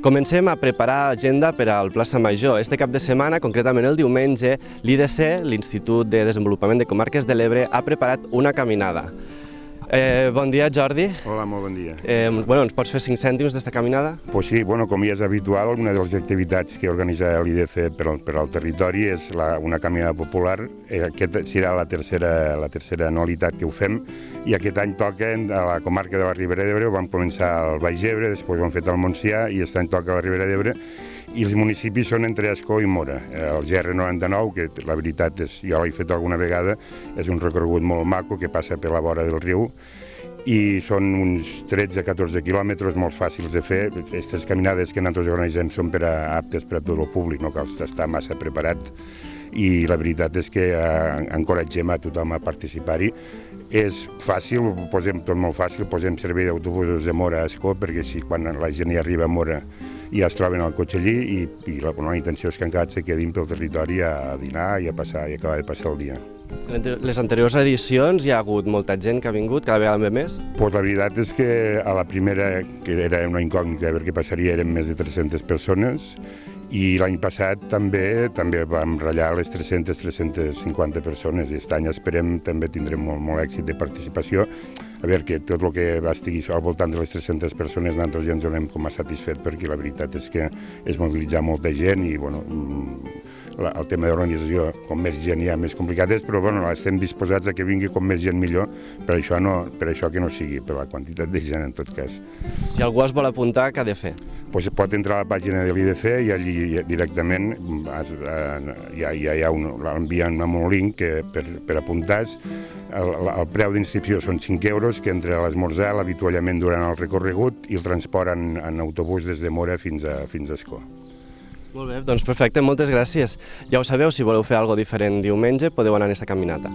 Comencem a preparar agenda per al Plaça Major. Este cap de setmana, concretament el diumenge, l'IDC, l'Institut de Desenvolupament de Comarques de l'Ebre, ha preparat una caminada. Bon dia, Jordi. Hola, molt bon dia. Ens pots fer 5 cèntims d'esta caminada? Pues sí, com ja és habitual, una de les activitats que organitza l'IDC per al territori és una caminada popular. Aquesta serà la tercera anualitat que ho fem, i aquest any toca a la comarca de la Ribera d'Ebre. Vam començar al Baix Ebre, després ho hem fet al Montsià i aquest any toca a la Ribera d'Ebre. I els municipis són entre Ascó i Móra. El GR99, que la veritat és, jo l'he fet alguna vegada, és un recorregut molt maco que passa per la vora del riu, i són uns 13-14 quilòmetres molt fàcils de fer. Aquestes caminades que nosaltres organitzem són aptes per a tot el públic, no cal estar massa preparat, i la veritat és que encoratgem a tothom a participar-hi. És fàcil, ho posem tot molt fàcil, posem servei d'autobusos de Móra a Ascó, perquè així quan la gent ja arriba a Móra ja es troben al cotxe allí, i la intenció és que encara se quedin pel territori a dinar i a acabar de passar el dia. Les anteriors edicions hi ha hagut molta gent que ha vingut, cada vegada més? Pues la veritat és que a la primera, que era una incògnita a veure què passaria, eren més de 300 persones, i l'any passat també vam ratllar les 300-350 persones, i aquest any esperem també tindrem molt èxit de participació. A veure, que tot el que estigui al voltant de les 300 persones nosaltres ja ens donem com a satisfet, perquè la veritat és que és mobilitzar molta gent, i el tema d'organització, com més gent hi ha, més complicat és, però estem disposats a que vingui com més gent millor, per això que no sigui per la quantitat de gent en tot cas. Si algú es vol apuntar, què ha de fer? Pot entrar a la pàgina de l'IDC i allí directament l'envien amb un link per apuntar-se. El preu d'inscripció són 5 euros, que entre l'esmorzar, l'avituallament durant el recorregut i el transport en autobús des de Móra fins a Ascó. Molt bé, doncs perfecte, moltes gràcies. Ja ho sabeu, si voleu fer alguna cosa diferent diumenge, podeu anar a aquesta caminata.